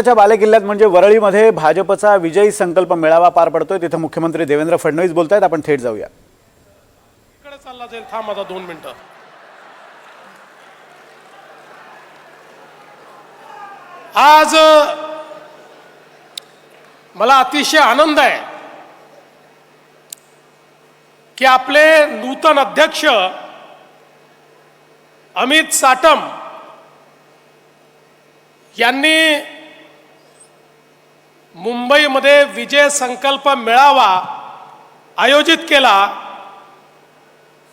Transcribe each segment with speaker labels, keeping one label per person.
Speaker 1: च्या बालेकिल्ल्यात म्हणजे वरळीमध्ये भाजपचा विजयी संकल्प मेळावा पार पडतोय। तिथे मुख्यमंत्री देवेंद्र फडणवीस बोलतायत। आपण थेट जाऊया।
Speaker 2: इकडे चालला जाईल, थांब माझा 2 मिनिटं। आज मला अतिशय आनंद आहे की आपले नूतन अध्यक्ष अमित साटम यांनी मुंबईमध्ये विजय संकल्प मेळावा आयोजित केला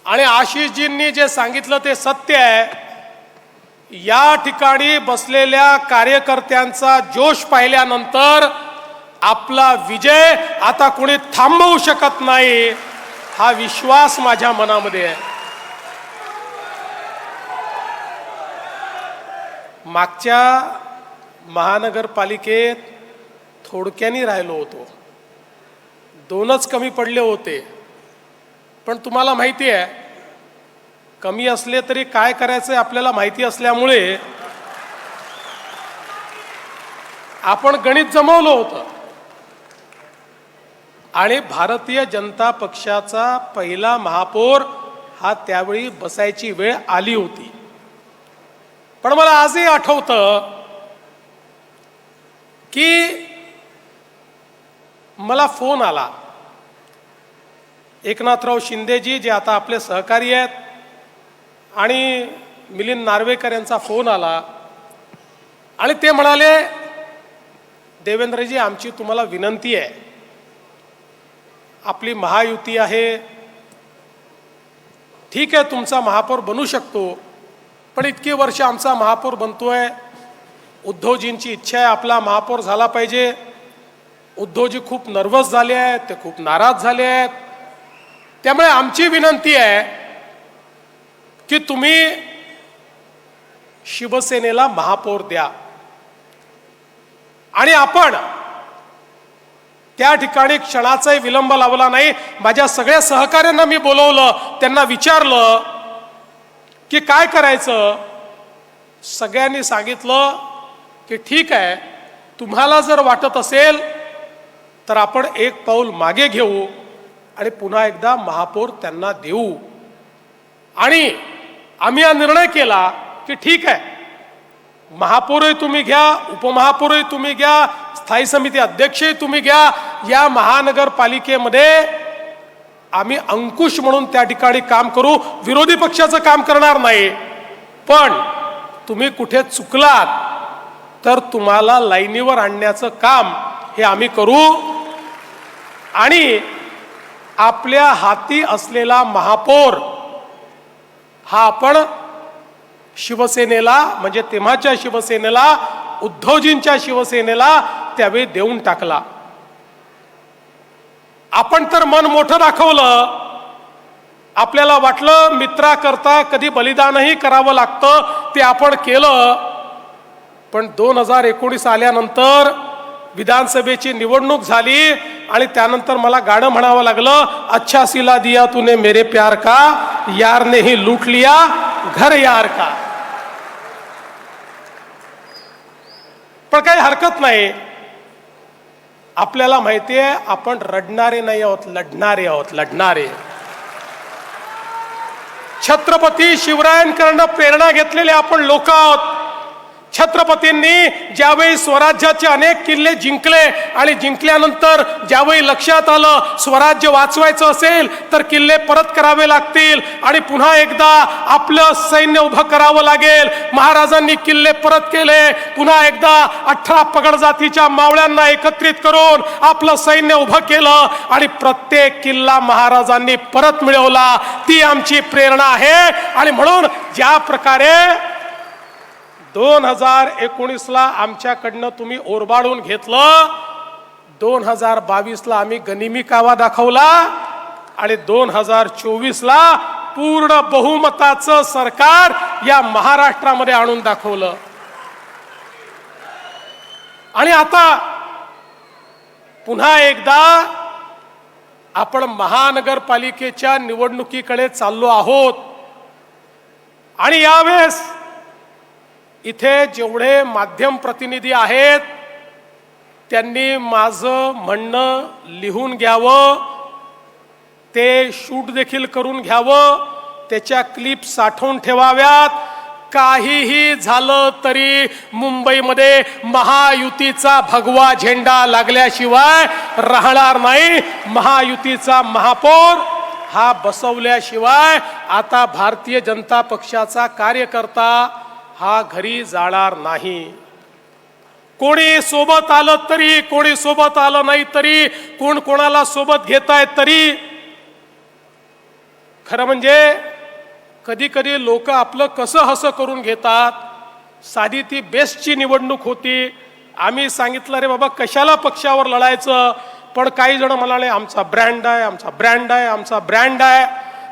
Speaker 2: आणि आशिषजींनी जे सांगितलं ते सत्य आहे। या ठिकाणी बसलेल्या कार्यकर्त्यांचा जोश पाहिल्यानंतर आपला विजय आता कोणी थांबवू शकत नाही, हा विश्वास माझ्या मनामध्ये आहे। मागच्या महानगरपालिकेत थोडक्यानी राहिलो होतो, 2च कमी पडले होते। पण तुम्हाला माहिती आहे, कमी असले तरी काय करायचं आपल्याला माहिती असल्यामुळे आपण गणित जमवलं होतं आणि भारतीय जनता पक्षाचा पहिला महापौर हा त्यावेळी बसायची वेळ आली होती। पण मला आजही आठवतं की मला फोन आला, एकनाथराव शिंदेजी जे आता आपले सहकारी आहेत आणि मिलिंद नार्वेकर यांचा फोन आला आणि ते म्हणाले, देवेंद्रजी आमची तुम्हाला विनंती आहे, आपली महायुती आहे, ठीक आहे तुमचा महापौर बनू शकतो, पण इतकी वर्ष आमचा महापौर बनतोय, उद्धवजींची इच्छा आहे आपला महापौर झाला पाहिजे। उद्धवजी खूप नर्वस झाले आहेत, ते खूप नाराज झाले आहेत, त्यामुळे आमची विनंती आहे की तुम्ही शिवसेनेला महापौर द्या। आणि आपण त्या ठिकाणी क्षणाचाही विलंब लावला नाही। माझ्या सगळ्या सहकाऱ्यांना मी बोलवलं, त्यांना विचारलं की काय करायचं। सगळ्यांनी सांगितलं की ठीक आहे, तुम्हाला जर वाटत असेल तर आपण एक पाऊल मागे घेऊ आणि पुन्हा एकदा महापौर त्यांना देऊ। आणि आम्ही हा निर्णय केला की ठीक आहे, महापौरही तुम्ही घ्या, उपमहापौरही तुम्ही घ्या, स्थायी समिती अध्यक्षही तुम्ही घ्या। या महानगरपालिकेमध्ये आम्ही अंकुश म्हणून त्या ठिकाणी काम करू, विरोधी पक्षाचं काम करणार नाही। पण तुम्ही कुठे चुकलात तर तुम्हाला लाईनीवर आणण्याचं काम हे आम्ही करू आणि आपल्या हाती असलेला महापौर हा आपण शिवसेनेला, म्हणजे तेव्हाच्या शिवसेनेला, उद्धवजींच्या शिवसेनेला त्यावेळी देऊन टाकला। आपण तर मन मोठं दाखवलं, आपल्याला वाटलं मित्राकरता कधी बलिदानही करावं लागतं, ते आपण केलं। पण 2019 आल्यानंतर विधानसभेची निवडणूक झाली आणि त्यानंतर मला गाणं म्हणावं लागलं, अच्छा सिला दिया तूने मेरे प्यार का, यार ने ही लूट लिया घर यार का। पण काही हरकत नाही, आपल्याला माहिती आहे आपण रडणारे नाही आहोत, लढणारे आहोत, लढणारे। छत्रपती शिवरायांकडून प्रेरणा घेतलेले आपण लोक आहोत। छत्रपतींनी ज्यावेळी स्वराज्याचे अनेक किल्ले जिंकले आणि जिंकल्यानंतर ज्यावेळी लक्षात आलं स्वराज्य वाचवायचं असेल तर किल्ले परत करावे लागतील आणि पुन्हा एकदा आपलं सैन्य उभं करावं लागेल। महाराजांनी किल्ले परत केले, पुन्हा एकदा 18 पगड जातीच्या मावळ्यांना एकत्रित करून आपलं सैन्य उभं केलं आणि प्रत्येक किल्ला महाराजांनी परत मिळवला। ती आमची प्रेरणा आहे आणि म्हणून ज्या प्रकारे 2019ला आमच्याकडनं तुम्ही ओरबाडून घेतलं, 2022ला आम्ही गनिमी कावा दाखवला आणि 2024ला पूर्ण बहुमताचं सरकार या महाराष्ट्रामध्ये आणून दाखवलं। आणि आता पुन्हा एकदा आपण महानगरपालिकेच्या निवडणुकीकडे चाललो आहोत आणि यावेळेस इथे जेवढे माध्यम प्रतिनिधी आहेत त्यांनी माझं म्हणणं लिहून घ्यावं, ते शूट देखील करून घ्यावं, त्याच्या क्लिप साठवून ठेवाव्यात. काहीही झालं तरी मुंबईमध्ये महायुतीचा भगवा झेंडा लागल्याशिवाय राहणार नाही. महायुतीचा महापौर हा बसवल्याशिवाय आता भारतीय जनता पक्षाचा कार्यकर्ता हा घरी जाणार नाही. कोणी सोबत आलं तरी, कोणी सोबत आलं नाही तरी, कोण कोणाला सोबत घेताय तरी, खरं म्हणजे कधी कधी लोक आपलं कसं हसं करून घेतात. साधी ती बेस्टची निवडणूक होती, आम्ही सांगितलं रे बाबा कशाला पक्षावर लढायचं, पण काही जण म्हणाले आमचा ब्रँड आहे, आमचा ब्रँड आहे, आमचा ब्रँड आहे.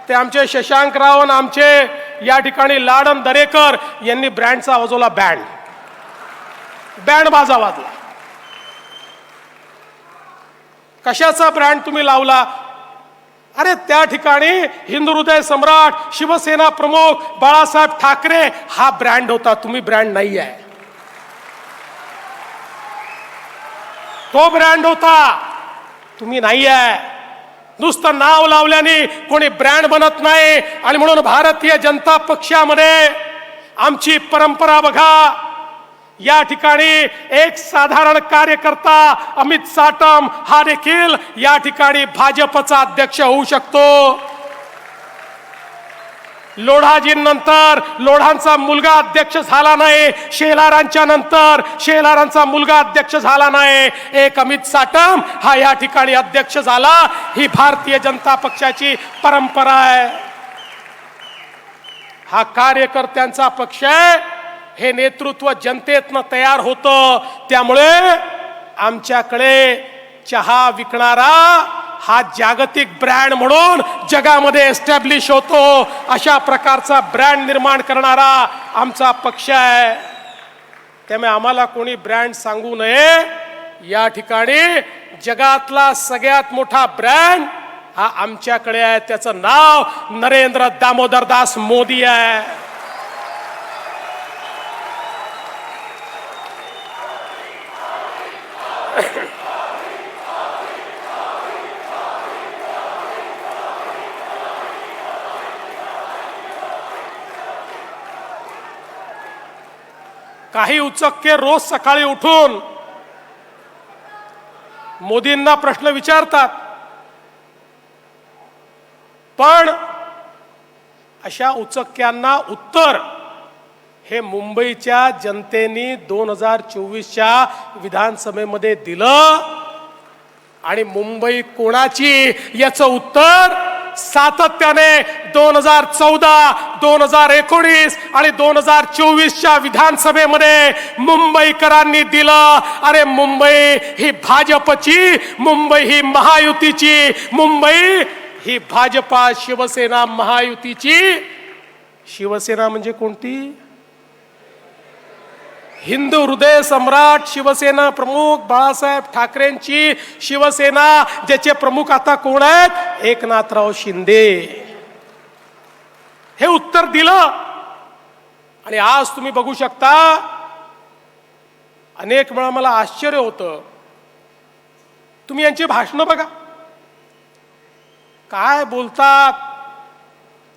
Speaker 2: ते आमचे शशांकराव आणि आमचे या ठिकाणी लाडन दरेकर यांनी ब्रँडचा वाजवला, बँड बाजा वाजला. कशाचा ब्रँड तुम्ही लावला? अरे त्या ठिकाणी हिंदू हृदय सम्राट शिवसेना प्रमुख बाळासाहेब ठाकरे हा ब्रँड होता, तुम्ही ब्रँड नाही आहे. तो ब्रँड होता, तुम्ही नाही आहे. नुसतं नाव लावल्याने कोणी ब्रँड बनत नाही. आणि म्हणून भारतीय जनता पक्षामध्ये आमची परंपरा बघा. या ठिकाणी एक साधारण कार्यकर्ता अमित साटम हा देखील या ठिकाणी भाजपचा अध्यक्ष होऊ शकतो. लोढाजींनंतर लोढांचा मुलगा अध्यक्ष झाला नाही, शेलारांच्या नंतर शेलारांचा मुलगा अध्यक्ष झाला नाही, एक अमित साटम हा या ठिकाणी अध्यक्ष झाला. ही भारतीय जनता पक्षाची परंपरा आहे. हा कार्यकर्त्यांचा पक्ष आहे. हे नेतृत्व जनतेतनं तयार होतं. त्यामुळे आमच्याकडे चहा विकणारा हा जागतिक ब्रँड म्हणून जगामध्ये एस्टॅब्लिश होतो. अशा प्रकारचा ब्रँड निर्माण करणारा आमचा पक्ष आहे. त्यामुळे आम्हाला कोणी ब्रँड सांगू नये. या ठिकाणी जगातला सगळ्यात मोठा ब्रँड हा आमच्याकडे आहे. त्याचं नाव नरेंद्र दामोदर दास मोदी आहे. काही उचक्के रोज सकाळी उठून मोदींना प्रश्न विचारतात, पण अशा उचक्क्यांना उत्तर हे मुंबईच्या जनतेने 2024च्या विधानसभेमध्ये दिलं. आणि मुंबई कोणाची याचं उत्तर सातत्याने 2014, 2019 आणि 2024च्या विधानसभेमध्ये मुंबईकरांनी दिलं. अरे मुंबई ही भाजपची, मुंबई ही महायुतीची, मुंबई ही भाजपा शिवसेना महायुतीची. शिवसेना म्हणजे कोणती? हिंदू हृदय सम्राट शिवसेना प्रमुख बाळासाहेब ठाकरेंची शिवसेना, ज्याचे प्रमुख आता कोण आहेत? एकनाथराव शिंदे. हे उत्तर दिलं. आणि आज तुम्ही बघू शकता, अनेक वेळा मला आश्चर्य होतं, तुम्ही यांची भाषणं बघा, काय बोलतात.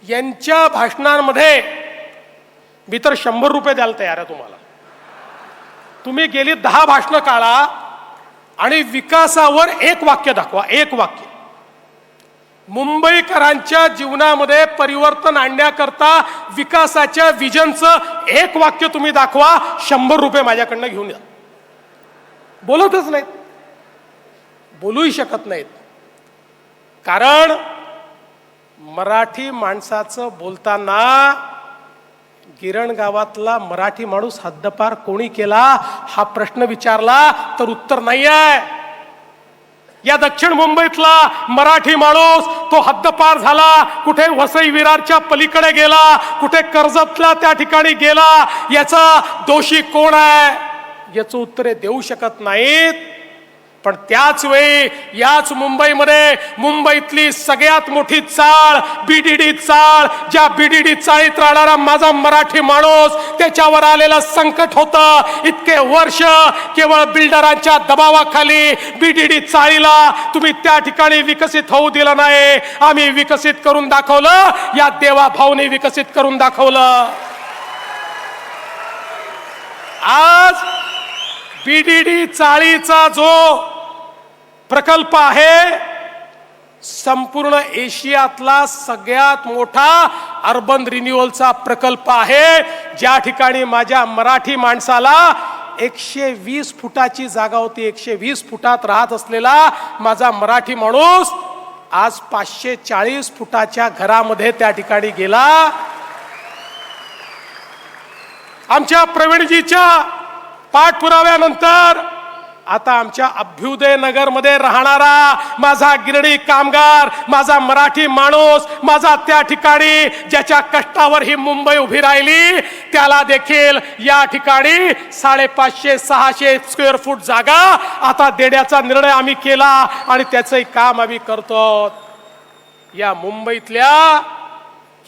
Speaker 2: यांच्या भाषणांमध्ये मी तर 100 रुपये द्यायला तयार आहे तुम्हाला. तुम्ही गेली 10 भाषणं काढा आणि विकासावर एक वाक्य दाखवा, एक वाक्य. मुंबईकरांच्या जीवनामध्ये परिवर्तन आणण्याकरता विकासाच्या विजनचं एक वाक्य तुम्ही दाखवा, 100 रुपये माझ्याकडनं घेऊन या. बोलतच नाहीत, बोलूही शकत नाहीत. कारण मराठी माणसाचं बोलताना गिरण गावातला मराठी माणूस हद्दपार कोणी केला हा प्रश्न विचारला तर उत्तर नाही आहे. या दक्षिण मुंबईतला मराठी माणूस तो हद्दपार झाला, कुठे वसई विरारच्या पलीकडे गेला, कुठे कर्जतला त्या ठिकाणी गेला. याचा दोषी कोण आहे याचं उत्तरे देऊ शकत नाहीत. पण त्याच वेळी याच मुंबईमध्ये मुंबईतली सगळ्यात मोठी चाळ बीडीडी चाळ, ज्या बीडीडी चाळीत राहणारा माझा मराठी माणूस, त्याच्यावर आलेलं संकट होतं इतके वर्ष, केवळ बिल्डरांच्या दबावाखाली बीडीडी चाळीला तुम्ही त्या ठिकाणी विकसित होऊ दिलं नाही. आम्ही विकसित करून दाखवलं, या देवा भाऊने विकसित करून दाखवलं. आज बीडीडी चाळीचा जो प्रकल्प आहे, संपूर्ण एशियातला सगळ्यात मोठा अर्बन रिन्युअलचा प्रकल्प आहे, ज्या ठिकाणी माझ्या मराठी माणसाला 120 फुटाची जागा होती. 120 फुटात राहत असलेला माझा मराठी माणूस आज 540 फुटाच्या घरामध्ये त्या ठिकाणी गेला. आमच्या प्रवीणजीच्या पाठपुराव्यानंतर आता आमच्या अभ्युदय नगर मध्ये राहणारा माझा गिरणी कामगार, माझा मराठी माणूस, माझा त्या ठिकाणी ज्याच्या कष्टावर ही मुंबई उभी राहिली, त्याला देखील या ठिकाणी 550-600 स्क्वेअर फूट जागा आता देण्याचा निर्णय आम्ही केला आणि त्याचंही काम आम्ही करतो. या मुंबईतल्या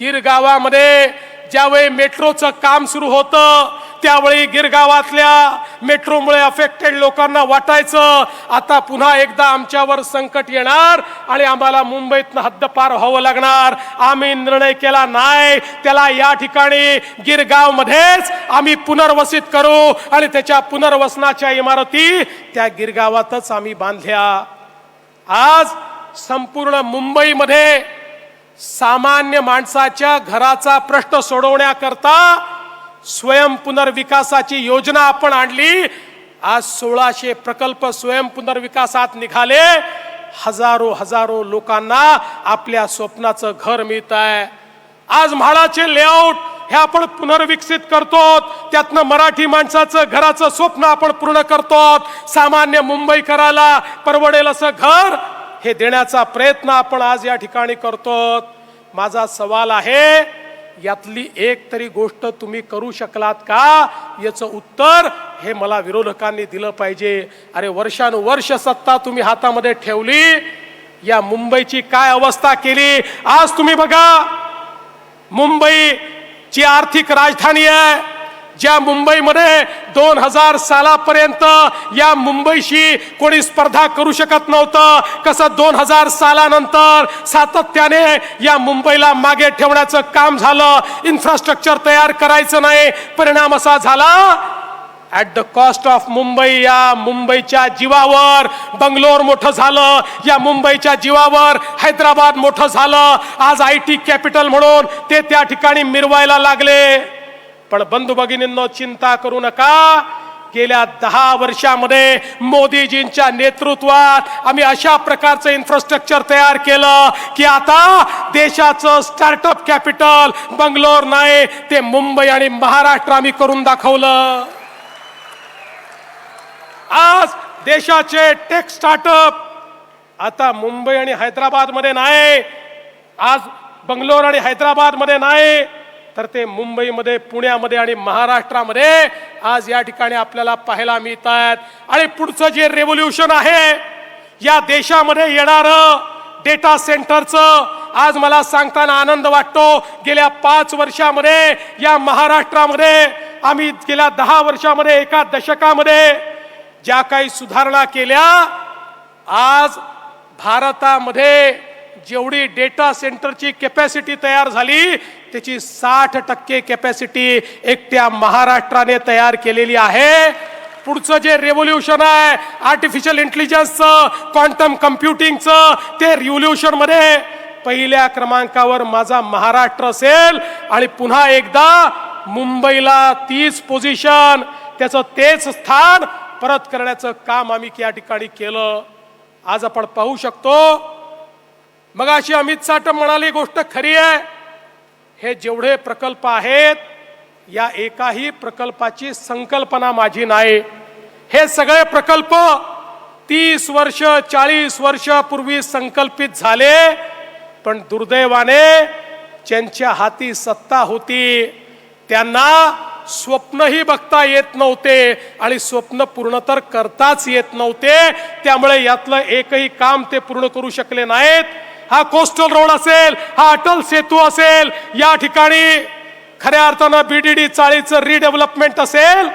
Speaker 2: गिरगावामध्ये ज्यावेळी मेट्रोचं काम सुरू होतं, त्यावेळी गिरगावातल्या मेट्रोमुळे अफेक्टेड लोकांना वाटायचं आता पुन्हा एकदा आमच्यावर संकट येणार आणि आम्हाला मुंबईतनं हद्दपार व्हावं लागणार. आम्ही निर्णय केला नाही, त्याला या ठिकाणी गिरगाव मध्येच आम्ही पुनर्वसित करू आणि त्याच्या पुनर्वसनाच्या इमारती त्या गिरगावातच आम्ही बांधल्या. आज संपूर्ण मुंबईमध्ये सामान्य माणसाच्या घराचा प्रश्न सोडवण्याकरता स्वयं पुनर्विकासाची योजना आपण आणली. आज 1600 प्रकल्प स्वयं पुनर्विकासात निघाले. हजारो लोकांना आपल्या स्वप्नाचं घर मिळत आहे. आज म्हाडाचे लेआउट हे आपण पुनर्विकसित करतो, त्यातनं मराठी माणसाचं घराचं स्वप्न आपण पूर्ण करतो. सामान्य मुंबईकराला परवडेल असं घर हे देण्याचा प्रयत्न आपण आज या ठिकाणी करतो. माझा सवाल आहे, यातली एक तरी गोष्ट तुम्ही करू शकलात का? याचं उत्तर हे मला विरोधकांनी दिलं पाहिजे. अरे वर्षानुवर्ष सत्ता तुम्ही हातामध्ये ठेवली, या मुंबईची काय अवस्था केली. आज तुम्ही बघा, मुंबईची आर्थिक राजधानी आहे, ज्या मुंबईमध्ये 2000 सालापर्यंत या मुंबईशी कोणी स्पर्धा करू शकत नव्हतं, कसं 2000 सालानंतर सातत्याने या मुंबईला मागे ठेवण्याचं काम झालं. इन्फ्रास्ट्रक्चर तयार करायचं नाही, परिणाम असा झाला at the cost of Mumbai. या मुंबईच्या जीवावर बंगलोर मोठं झालं, या मुंबईच्या जीवावर हैदराबाद मोठं झालं. आज IT कॅपिटल म्हणून ते त्या ठिकाणी मिरवायला लागले. पण बंधू भगिनींनो, चिंता करू नका. गेल्या 10 वर्षामध्ये मोदीजींच्या नेतृत्वात आम्ही अशा प्रकारचं इन्फ्रास्ट्रक्चर तयार केलं की आता देशाचं स्टार्टअप कॅपिटल बंगलोर नाही, ते मुंबई आणि महाराष्ट्र आम्ही करून दाखवलं. आज देशाचे टेक स्टार्टअप आता मुंबई आणि हैदराबाद मध्ये नाही, आज बंगलोर आणि हैदराबाद मध्ये नाही, तर ते मुंबईमध्ये, पुण्यामध्ये आणि महाराष्ट्रामध्ये आज या ठिकाणी आपल्याला पाहायला मिळत आहेत. आणि पुढचं जे रेव्होल्युशन आहे या देशामध्ये येणारं डेटा सेंटरचं, आज मला सांगताना आनंद वाटतो, गेल्या 5 वर्षामध्ये या महाराष्ट्रामध्ये आम्ही गेल्या 10 वर्षामध्ये, एका दशकामध्ये ज्या काही सुधारणा केल्या, आज भारतामध्ये जेवढी डेटा सेंटरची कॅपॅसिटी तयार झाली त्याची 60% कॅपॅसिटी एकट्या महाराष्ट्राने तयार केलेली आहे. पुढचं जे रेव्होल्युशन आहे आर्टिफिशियल इंटेलिजन्सचं, क्वांटम कम्प्युटिंगचं, ते रिव्होल्युशन मध्ये पहिल्या क्रमांकावर माझा महाराष्ट्र असेल. आणि पुन्हा एकदा मुंबईला तीच पोझिशन, त्याचं तेच स्थान परत करण्याचं काम आम्ही या ठिकाणी केलं. आज आपण पाहू शकतो, मगाशी अमित साटम म्हणाली गोष्ट खरी आहे, हे जेवढे प्रकल्प आहेत या एकाही प्रकल्पाची संकल्पना माझी नाही. हे सगळे प्रकल्प 30 वर्ष 40 वर्षापूर्वी संकल्पित झाले, पण दुर्दैवाने ज्यांच्या हाती सत्ता होती त्यांना स्वप्नही बघता येत नव्हते आणि स्वप्न पूर्ण तर करताच येत नव्हते. त्यामुळे यातलं एकही काम ते पूर्ण करू शकले नाहीत. हा कोस्टल रोड असेल, हा अटल सेतू असेल, या ठिकाणी खऱ्या अर्थानं बीडीडी चाळीचं रिडेव्हलपमेंट असेल,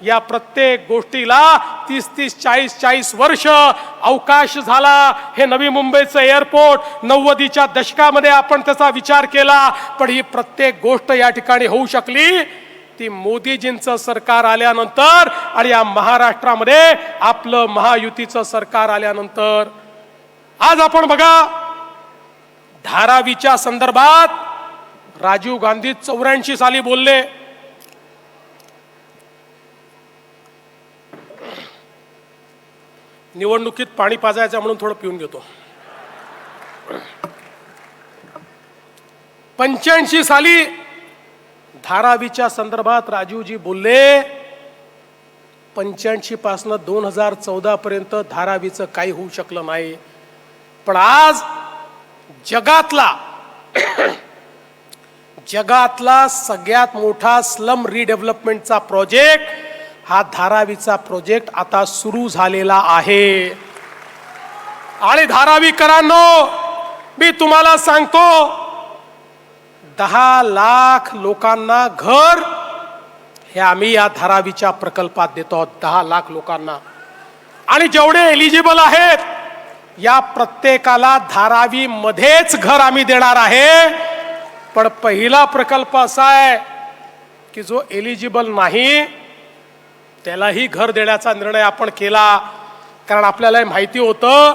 Speaker 2: या प्रत्येक गोष्टीला 30-30, 40-40 वर्ष अवकाश झाला. हे नवी मुंबईचं एअरपोर्ट 90च्या दशकामध्ये आपण त्याचा विचार केला, पण ही प्रत्येक गोष्ट या ठिकाणी होऊ शकली ती मोदीजींचं सरकार आल्यानंतर आणि या महाराष्ट्रामध्ये आपलं महायुतीचं सरकार आल्यानंतर. आज आपण बघा, धारावीच्या संदर्भात राजीव गांधी 84 साली बोलले. निवडणुकीत पाणी पाजायचं म्हणून थोडं पिऊन घेतो. 85 साली धारावीच्या संदर्भात राजीवजी बोलले. 85 पासून 2014 पर्यंत धारावीचं काही होऊ शकलं नाही. पण आज जगातला सगळ्यात मोठा स्लम रिडेव्हलपमेंटचा प्रोजेक्ट हा धारावीचा प्रोजेक्ट आता सुरू झालेला आहे. आणि धारावीकरांनो, मी तुम्हाला सांगतो, 10 लाख लोकांना घर हे आम्ही या धारावीच्या प्रकल्पात देतो आहोत. 10 लाख लोकांना. आणि जेवढे एलिजिबल आहेत या प्रत्येकाला धारावी मध्येच घर आम्ही देणार आहे. पण पहिला प्रकल्प असा आहे की जो एलिजिबल नाही त्यालाही घर देण्याचा निर्णय आपण केला. कारण आपल्याला माहिती होतं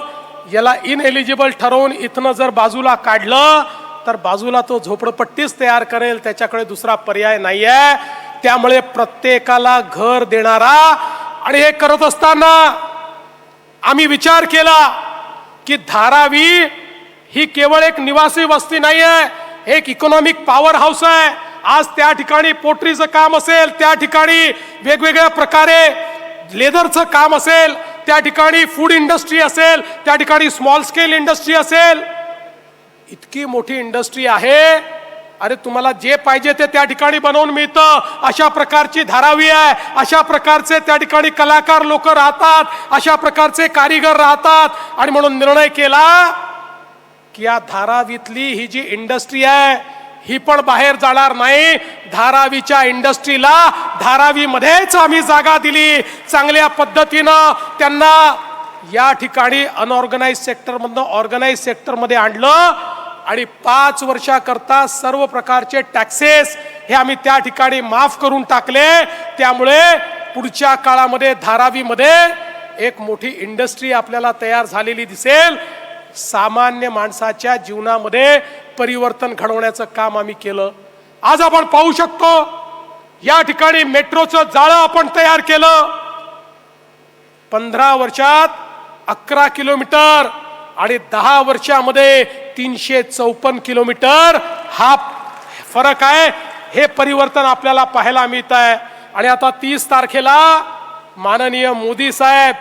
Speaker 2: याला इनएलिजिबल ठरवून इथनं जर बाजूला काढलं तर बाजूला तो झोपडपट्टीच तयार करेल, त्याच्याकडे दुसरा पर्याय नाही आहे. त्यामुळे प्रत्येकाला घर देणारा. आणि हे करत असताना आम्ही विचार केला की धारावी ही केवळ एक निवासी वस्ती नाही आहे, एक इकॉनॉमिक पॉवर हाऊस आहे. आज त्या ठिकाणी पोट्रीचं काम असेल, त्या ठिकाणी वेगवेगळ्या प्रकारे लेदरचं काम असेल, त्या ठिकाणी फूड इंडस्ट्री असेल, त्या ठिकाणी स्मॉल स्केल इंडस्ट्री असेल. इतकी मोठी इंडस्ट्री आहे. अरे तुम्हाला जे पाहिजे ते त्या ठिकाणी बनवून मिळतं. अशा प्रकारची धारावी आहे. अशा प्रकारचे त्या ठिकाणी कलाकार लोक राहतात, अशा प्रकारचे कारीगर राहतात. आणि म्हणून निर्णय केला की या धारावीतली ही जी इंडस्ट्री आहे ही पण बाहेर जाणार नाही. धारावीच्या इंडस्ट्रीला धारावीमध्येच आम्ही जागा दिली. चांगल्या पद्धतीनं त्यांना या ठिकाणी अनऑर्गनाइज सेक्टरमधनं ऑर्गनाइज सेक्टरमध्ये आणलं. आणि 5 वर्षाकरता सर्व प्रकारचे टॅक्सेस हे आम्ही त्या ठिकाणी माफ करून टाकले. त्यामुळे पुढच्या काळामध्ये धारावीमध्ये एक मोठी इंडस्ट्री आपल्याला तयार झालेली दिसेल. सामान्य माणसाच्या जीवनामध्ये परिवर्तन घडवण्याचं काम आम्ही केलं. आज आपण पाहू शकतो या ठिकाणी मेट्रोचं जाळं आपण तयार केलं. 15 वर्षात 11 किलोमीटर आणि 10 वर्षामध्ये 354 किलोमीटर हा फरक आहे. हे परिवर्तन आपल्याला पाहायला मिळत आहे. आणि आता 30 तारखेला माननीय मोदी साहेब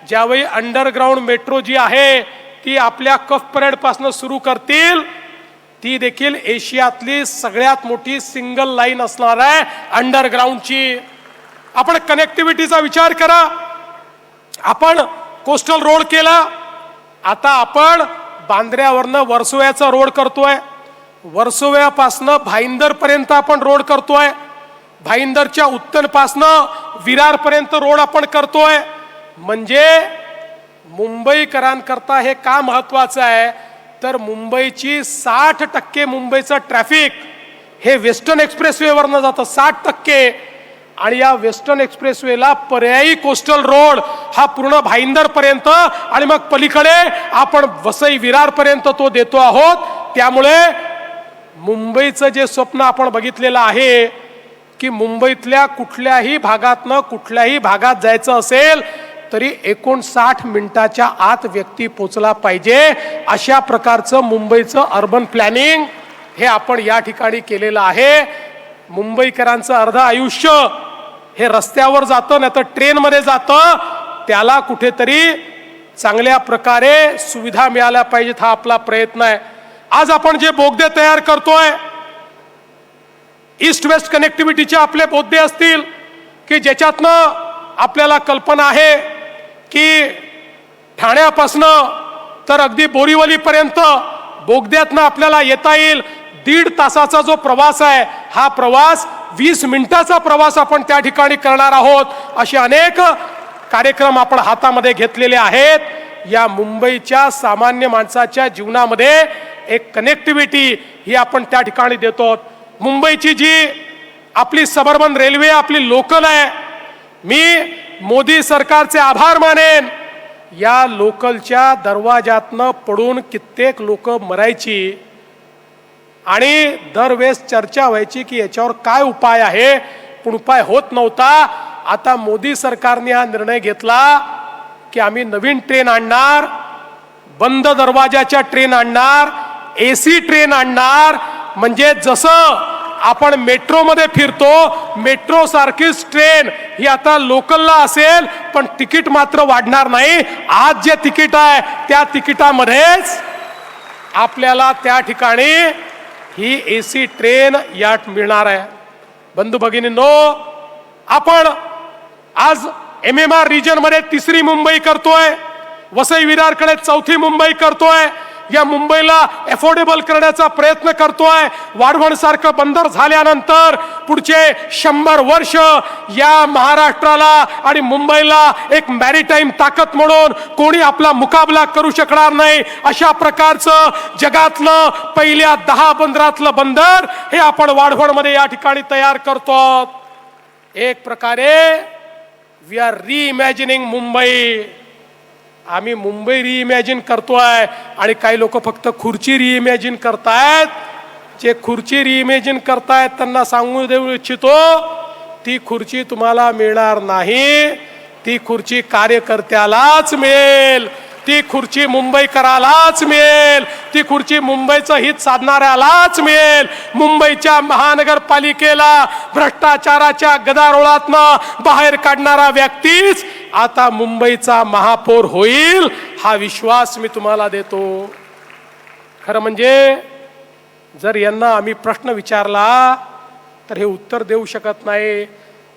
Speaker 2: ज्यावेळी अंडरग्राऊंड मेट्रो जी आहे ती आपल्या कफ परेड पासून सुरू करतील, ती देखील एशियातली सगळ्यात मोठी सिंगल लाईन असणार आहे अंडरग्राऊंडची. आपण कनेक्टिव्हिटीचा विचार करा. आपण कोस्टल रोड केला, आता आपण बांद्र्यावरनं वर्सोव्याचा रोड करतोय. वर्सोव्यापासनं भाईंदर पर्यंत आपण रोड करतोय. भाईंदरच्या उत्तरपासनं विरार पर्यंत रोड आपण करतोय. म्हणजे मुंबईकरांकरता हे का महत्वाचं आहे तर मुंबईची 60% मुंबईचं ट्रॅफिक हे वेस्टर्न एक्सप्रेसवेवरनं जातं, 60%. आणि या वेस्टर्न एक्सप्रेसवेला पर्यायी कोस्टल रोड हा पूर्ण भाईंदर पर्यंत आणि मग पलीकडे आपण वसई विरार पर्यंत तो देतो आहोत. त्यामुळे मुंबईचं जे स्वप्न आपण बघितलेलं आहे की मुंबईतल्या कुठल्याही भागातनं कुठल्याही भागात जायचं असेल तरी 59 मिनिटाच्या आत व्यक्ती पोचला पाहिजे, अशा प्रकारचं मुंबईचं अर्बन प्लॅनिंग हे आपण या ठिकाणी केलेलं आहे. मुंबईकरांचं अर्ध आयुष्य हे रस्त्यावर जातं नाही तर ट्रेनमध्ये जातं. त्याला कुठेतरी चांगल्या प्रकारे सुविधा मिळाल्या पाहिजेत, हा आपला प्रयत्न आहे. आज आपण जे बोगदे तयार करतोय ईस्ट वेस्ट कनेक्टिव्हिटीचे आपले मुद्दे असतील की ज्याच्यातनं आपल्याला कल्पना आहे की ठाण्यापासनं तर अगदी बोरीवलीपर्यंत बोगद्यातनं आपल्याला येता येईल. 1.5 तासाचा जो प्रवास आहे हा प्रवास 20 मिनिटाचा प्रवास आपण त्या ठिकाणी करणार आहोत. असे अनेक कार्यक्रम आपण हातामध्ये घेतलेले आहेत. या मुंबईच्या सामान्य माणसाच्या जीवनामध्ये एक कनेक्टिव्हिटी ही आपण त्या ठिकाणी देतो. मुंबईची जी आपली सबर्बन रेल्वे आपली लोकल आहे, मी मोदी सरकारचे आभार मानेन. या लोकलच्या दरवाजातनं पडून कित्येक लोक मरायची आणि दरवेळेस चर्चा व्हायची की याच्यावर काय उपाय आहे, पण उपाय होत नव्हता. आता मोदी सरकारने हा निर्णय घेतला की आम्ही नवीन ट्रेन आणणार, बंद दरवाजाच्या ट्रेन आणणार, AC ट्रेन आणणार. म्हणजे जसं आपण मेट्रोमध्ये फिरतो, मेट्रो सारखीच ट्रेन ही आता लोकलला असेल, पण तिकीट मात्र वाढणार नाही. आज जे तिकीट आहे त्या तिकिटामध्येच आपल्याला त्या ठिकाणी ही AC ट्रेन या मिळणार आहे. बंधू भगिनींनो, आपण आज MMR रिजन मध्ये 3री मुंबई करतोय, वसई विरारकडे 4थी मुंबई करतोय. या मुंबईला अफोर्डेबल करण्याचा प्रयत्न करतोय. वाढवण सारखं बंदर झाल्यानंतर पुढचे 100 वर्ष या महाराष्ट्राला आणि मुंबईला एक मॅरीटाईम ताकद म्हणून कोणी आपला मुकाबला करू शकणार नाही. अशा प्रकारचं जगातलं पहिल्या 10 बंदरातलं बंदर हे आपण वाढवण मध्ये या ठिकाणी तयार करतो. एक प्रकारे वी आर रिइमॅजिनिंग मुंबई. आम्ही मुंबई रिइमॅजिन करतोय आणि काही लोक फक्त खुर्ची रिइमॅजिन करतायत. जे खुर्ची रिइमॅजिन करतायत त्यांना सांगू देऊ इच्छितो, ती खुर्ची तुम्हाला मिळणार नाही. ती खुर्ची कार्यकर्त्यालाच मिळेल, ती खुर्ची मुंबईकरालाच मिळेल, ती खुर्ची मुंबईचं हित साधणाऱ्यालाच मिळेल. मुंबईच्या महानगरपालिकेला भ्रष्टाचाराच्या गदारोळातनं बाहेर काढणारा व्यक्तीच आता मुंबईचा महापौर होईल, हा विश्वास मी तुम्हाला देतो. खरं म्हणजे जर यांना आम्ही प्रश्न विचारला तर हे उत्तर देऊ शकत नाही.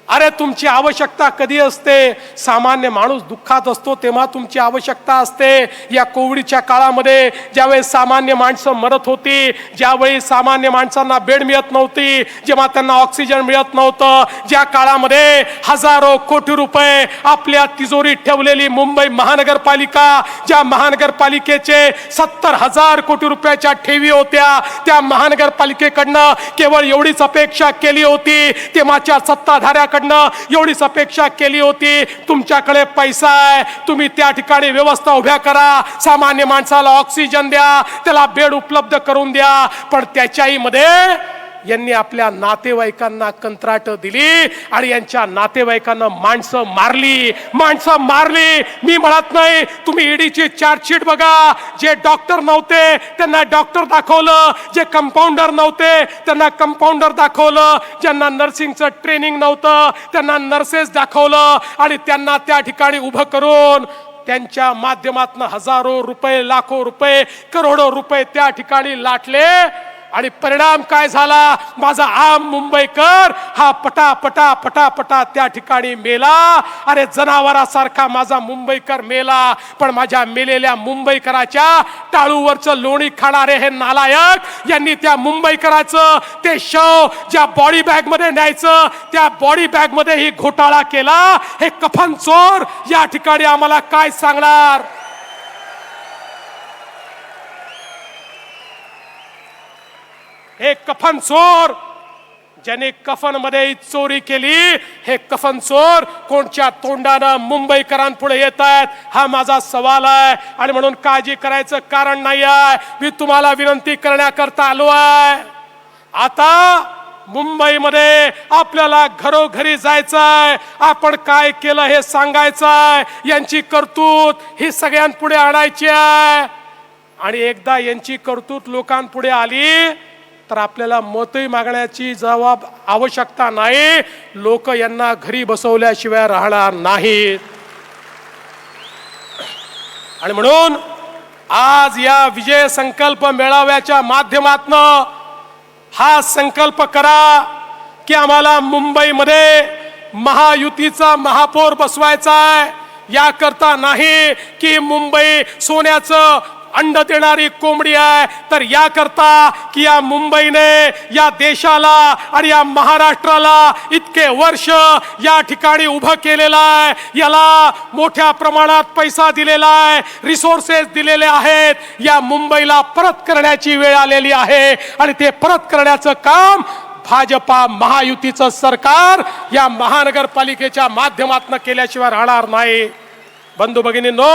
Speaker 2: अरे तुमची आवश्यकता कधी असते? सामान्य माणूस दुःखात असतो तेव्हा तुमची आवश्यकता असते. या कोविडच्या काळामध्ये ज्यावेळेस सामान्य माणसं मरत होती, ज्यावेळी सामान्य माणसांना बेड मिळत नव्हती, जेव्हा त्यांना ऑक्सिजन मिळत नव्हतं, ज्या काळामध्ये हजारो कोटी रुपये आपल्या तिजोरीत ठेवलेली मुंबई महानगरपालिका, ज्या महानगरपालिकेचे 70,000 कोटी रुपयाच्या ठेवी होत्या, त्या महानगरपालिकेकडनं केवळ एवढीच अपेक्षा केली होती, तेव्हाच्या सत्ताधाऱ्या एवढीच अपेक्षा केली होती, तुमच्याकडे पैसा आहे, तुम्ही त्या ठिकाणी व्यवस्था उभ्या करा, सामान्य माणसाला ऑक्सिजन द्या, त्याला बेड उपलब्ध करून द्या. पण त्याच्याही मध्ये यांनी आपल्या नातेवाईकांना कंत्राट दिली आणि यांच्या नातेवाईकांना माणसं मारली. मी म्हणत नाही, तुम्ही ईडीची चार्जशीट बघा. जे डॉक्टर नव्हते त्यांना डॉक्टर दाखवलं, जे कंपाऊंडर नव्हते त्यांना कंपाऊंडर दाखवलं, ज्यांना नर्सिंगचं ट्रेनिंग नव्हतं त्यांना नर्सेस दाखवलं आणि त्यांना त्या ठिकाणी उभं करून त्यांच्या माध्यमातून हजारो रुपये, लाखो रुपये, करोडो रुपये त्या ठिकाणी लाटले. आणि परिणाम काय झाला? माझा आम मुंबईकर हा पटा त्या ठिकाणी मेला. अरे जनावरासारखा माझा मुंबईकर मेला, पण माझ्या मेलेल्या मुंबईकराच्या टाळूवरचं लोणी खाणारे हे नालायक यांनी त्या मुंबईकराचं ते शव ज्या बॉडी बॅग मध्ये न्यायचं, त्या बॉडी बॅग मध्ये ही घोटाळा केला. हे कफन चोर या ठिकाणी आम्हाला काय सांगणार? हे कफन चोर ज्याने कफन मध्ये चोरी केली, हे कफन चोर कोणच्या तोंडानं मुंबईकरांपुढे येत आहेत, हा माझा सवाल आहे. आणि म्हणून काळजी करायचं कारण नाही आहे. मी तुम्हाला विनंती करण्याकरता आलो आहे. आता मुंबईमध्ये आपल्याला घरोघरी जायचंय, आपण काय केलं हे सांगायचंय, यांची करतूत ही सगळ्यांपुढे आणायची आहे. आणि एकदा यांची करतूत लोकांपुढे आली तर आपल्याला मतही मागण्याची आवश्यकता नाही. लोक यांना घरी बसवल्याशिवाय राहणार नाहीत. आणि म्हणून आज या विजय संकल्प मेळाव्याच्या माध्यमातून हा संकल्प करा की आम्हाला मुंबईमध्ये महायुतीचा महापौर बसवायचा आहे, याकरता नाही की मुंबई सोन्याचं अंड देणारी कोंबडी आहे, तर याकरता की या मुंबईने या देशाला आणि या महाराष्ट्राला इतके वर्ष या ठिकाणी उभं केलेलं आहे, याला मोठ्या प्रमाणात पैसा दिलेला आहे, रिसोर्सेस दिलेले आहेत. या मुंबईला परत करण्याची वेळ आलेली आहे आणि ते परत करण्याचं काम भाजपा महायुतीचं सरकार या महानगरपालिकेच्या माध्यमातून केल्याशिवाय राहणार नाही. बंधू भगिनींनो,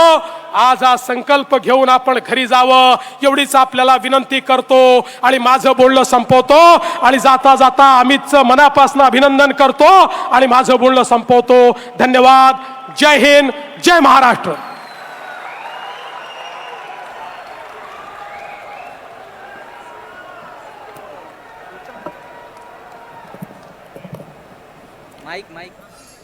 Speaker 2: आज हा संकल्प घेऊन आपण घरी जावं एवढीच आपल्याला विनंती करतो आणि माझं बोलणं संपवतो आणि जाता जाता अमितचं मनापासून अभिनंदन करतो आणि माझं बोलणं संपवतो. धन्यवाद. जय हिंद, जय महाराष्ट्र.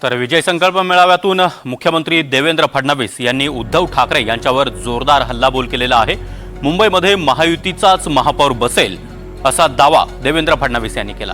Speaker 3: तर विजय संकल्प मेळाव्यातून मुख्यमंत्री देवेंद्र फडणवीस यांनी उद्धव ठाकरे यांच्यावर जोरदार हल्लाबोल केलेला आहे. मुंबईमध्ये महायुतीचाच महापौर बसेल असा दावा देवेंद्र फडणवीस यांनी केला.